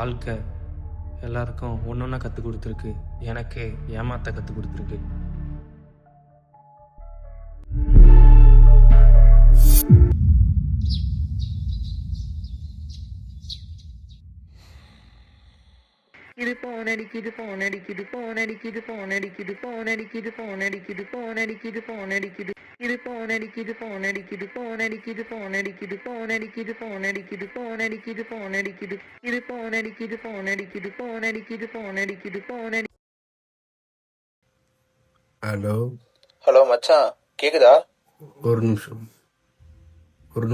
வாழ்க்கை எல்லாருக்கும் ஒன்றொன்னா கற்றுக் கொடுத்துருக்கு. எனக்கு ஏமாத்த கற்றுக் கொடுத்துருக்கு. இது போன் அடிக்குது போன் அடிக்குது போன் அடிக்குது போன் அடிக்குது போன் அடிக்குது போன் அடிக்குது போன் அடிக்குது போன் அடிக்குது இது போன் அடிக்குது போன் அடிக்குது போன் அடிக்குது போன் அடிக்குது போன் அடிக்குது போன் அடிக்குது போன் அடிக்குது போன் அடிக்குது இது போன் அடிக்குது போன் அடிக்குது போன் அடிக்குது போன் அடிக்குது போன் அடி. ஹலோ ஹலோ மச்சான், கேக்குதா? ஒரு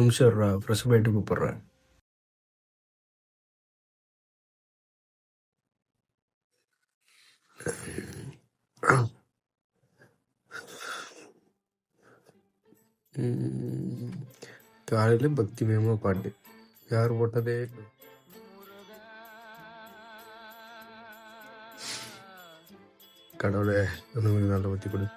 நிமிஷம் ஃப்ரெஷ் போயிட்டு கூப்பிட்றேன். காலையில் பக்தி வேகமாக பாட்டு யார் போட்டதே கடவுளை நல்ல பற்றி கொடு.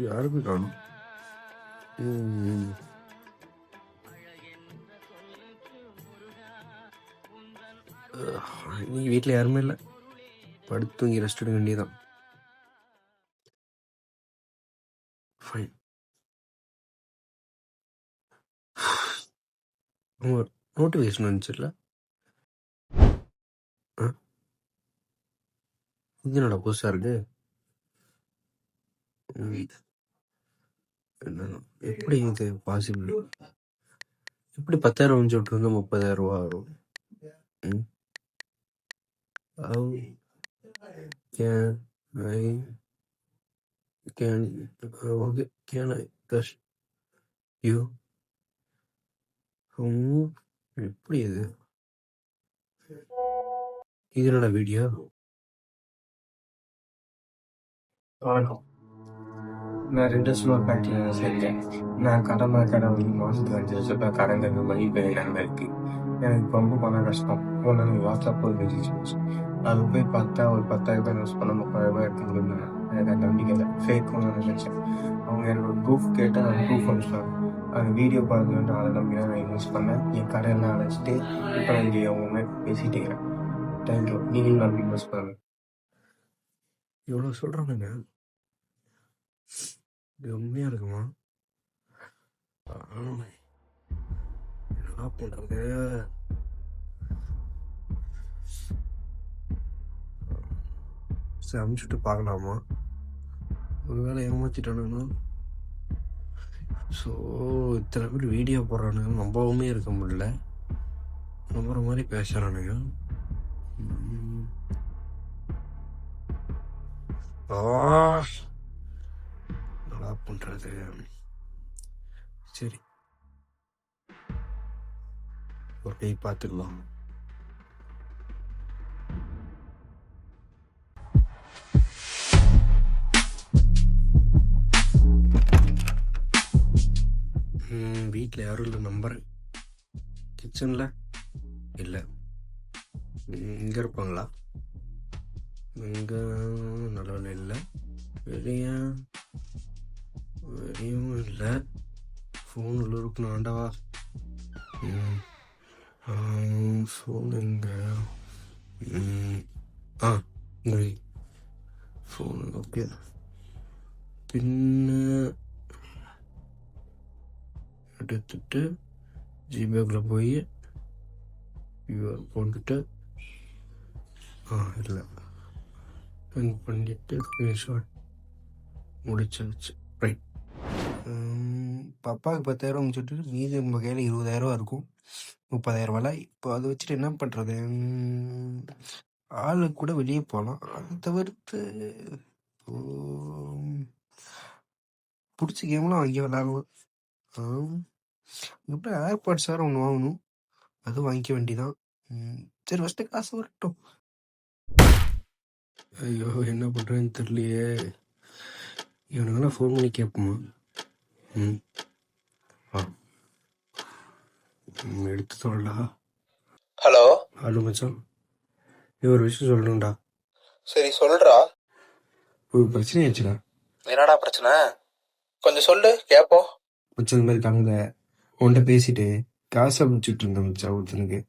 யாருமே காணும். நீ வீட்டில் யாருமே இல்லை, படுத்து தூங்கி ரெஸ்ட் எடுக்க வேண்டியதான். ஃபைன். நோட்டிஃபிகேஷன் வந்துச்சுல்ல, இது என்னடா புதுசாக இருக்கு. எப்படி இது பாசிபிள்? எப்படி 10,000 வந்து விட்டு வந்து 30,000 ஆகும்? How can I trust you? எப்படி இது? இது என்னடா வீடியோ? வணக்கம். நான் 2 வருஷமா ஃபேக்ட்ரியில் சேர்ந்தேன். நான் கடமை மாதத்துக்கு 5 லட்சம் ரூபாய் கடன் தந்த மாதிரி இப்போ நிலைமை இருக்கு. எனக்கு ரொம்ப பணம் கஷ்டம். ஒன்று வாட்ஸ்அப் ஒரு மெசேஜ் போச்சு. அது போய் பார்த்தா ஒரு 10,000 ரூபாய் இன்வெஸ்ட் பண்ண 30,000 எடுத்து கொடுக்குறேன். எனக்கு நம்பிக்கை இல்லை, ஃபேக்குன்னு நான் நினச்சேன். அவங்க என்னோட ப்ரூஃப் கேட்டால் நான் ப்ரூஃப் அனுப்பிச்சாங்க. அந்த வீடியோ பார்த்துட்டு அதை நம்பி தான் நான் இன்வெஸ்ட் பண்ணேன். என் கடையெல்லாம் அழைச்சிட்டு இப்போ நான் இங்கே அவங்க பேசிகிட்டு இருக்கிறேன். தேங்க்யூ. நீங்களும் நம்பி இன்வெஸ்ட் பண்ணுங்க. இவ்வளோ சொல்கிறானுங்க, இது உண்மையாக இருக்குமா? என்ன பண்ணுறது? சரி, அனுப்பிச்சுட்டு பார்க்கலாமா? ஒரு வேளை ஏமாற்றிட்டானுங்கன்னா, ஸோ இத்தனை பேர் வீடியோ போடுறானுங்க, நம்பவுமே இருக்க முடியல. நம்புற மாதிரி பேசுகிறானுங்க. நல்லா பண்ணுறது. சரி, ஒரு கை பார்த்துக்கலாம். வீட்டில் யாரும் இல்லை நம்புறேன். கிச்சனில் இல்லை, இங்கே இருப்பாங்களா? இங்கே நல்ல வேலை இல்லை. வெளியும் இல்லை. ஃபோன் உள்ள இருக்கணும். ஆண்டவா, ஃபோன் எங்கே? இங்கே ஃபோன். ஓகே, பின்ன எடுத்துட்டு ஜிபேக்கில் போய் போட்டுட்டு இல்லை பண்ணிட்டு ஸ்க்ரீன்ஷாட் முடிச்சாச்சு. ரைட். பப்பாவுக்கு 10,000 முடிச்சுட்டு மீதி நம்ம கையில் 20,000 இருக்கும், 30,000. இப்போ அதை வச்சுட்டு என்ன பண்ணுறது? ஆளுக்கு கூட வெளியே போகலாம். அதை தவிர்த்து பிடிச்ச கேம்லாம் வாங்கி விளாடலாம். இப்போ ஏர்பாட்ஸ் வேறு ஒன்று வாங்கணும், அதுவும் வாங்கிக்க வேண்டிதான். சரி, ஃபஸ்ட்டு காசு வரட்டும். ஐயோ என்ன பண்ணுறேன்னு தெரியலையே. இவனுங்கெல்லாம் ஃபோன் பண்ணி கேட்போமா? ம் ஆ எடுத்து சொல்லடா. ஹலோ. ஹலோ மச்சான், இது ஒரு விஷயம் சொல்லணும்டா. சரி சொல்றா. ஒரு பிரச்சனை ஆச்சுடா. என்னடா பிரச்சனை? கொஞ்சம் சொல்லு கேப்போம். மச்சான் இந்த மாதிரி காலைல உன்கிட்ட பேசிட்டு காசு அனுப்பிச்சுட்டு இருந்தேன் மச்சான் ஒருத்தனுக்கு.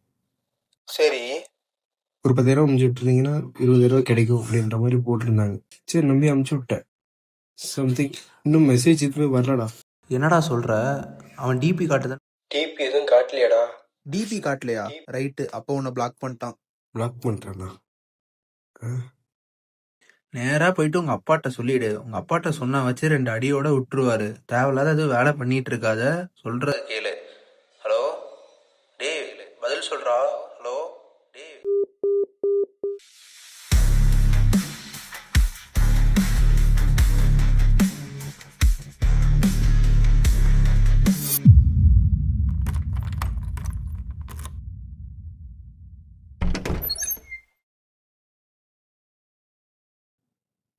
சரி. ஒரு 10,000 அனுப்பிச்சு விட்டுருந்தீங்கன்னா 20,000 கிடைக்கும் அப்படின்ற மாதிரி போட்டிருந்தாங்க. சரி நம்பி அனுப்பிச்சு விட்டேன். சம்திங் இன்னும் மெசேஜ் எதுவுமே வரலடா. என்னடா சொல்ற? அவன் டிபி காட்டுதான். டிபி எதுவும் காட்டலையாடா? டிபி காட்டலையா? ரைட்டு, அப்போ உன்னை பிளாக் பண்ணிட்டான். பிளாக் பண்ணிட்டானா? நேரா போயிட்டு உங்க அப்பாட்ட சொல்லிடு. உங்க அப்பாட்ட சொன்னா வச்சு 2 அடியோட விட்டுருவாரு. தேவையில்லாத எதுவும் வேலை பண்ணிட்டு இருக்காத. சொல்ற கேளு. ஹலோ. டேய் பதில் சொல்றா. ஹலோ. டேய்.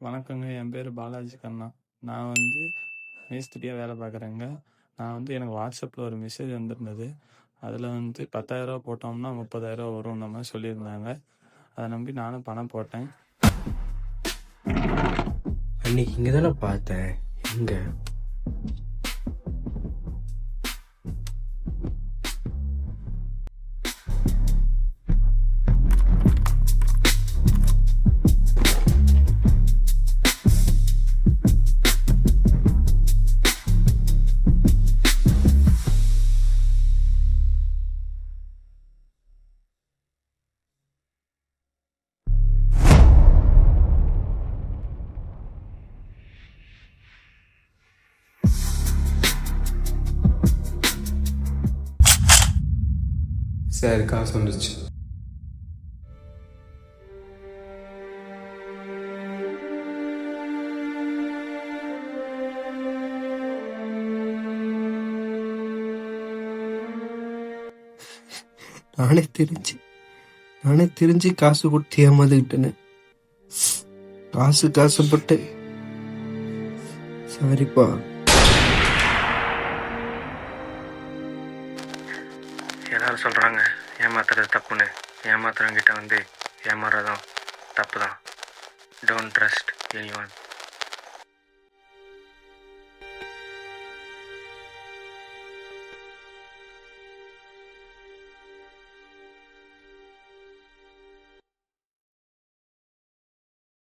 வணக்கங்க, என் பேர் பாலாஜி கண்ணா. நான் மேஸ்திரியாக வேலை பார்க்குறேங்க. எனக்கு வாட்ஸ்அப்பில் ஒரு மெசேஜ் வந்திருந்தது. அதில் 10,000 போட்டோம்னா 30,000 வரும்ன்ற மாதிரி சொல்லியிருந்தாங்க. அதை நம்பி நானும் பணம் போட்டேன். அன்னைக்கு இங்கே தானே பார்த்தேன். எங்க சார் காசு வந்துச்சு. நானே தெரிஞ்சு காசு கொடுத்து ஏமாந்துக்கிட்டேன்னு. காசுப்பட்டு சாரிப்பா. எல்லாரும் சொல்கிறாங்க ஏமாத்துறது தப்புன்னு. ஏமாத்துறவங்கிட்ட ஏமாறுறதும் தப்பு தான். Don't trust any one.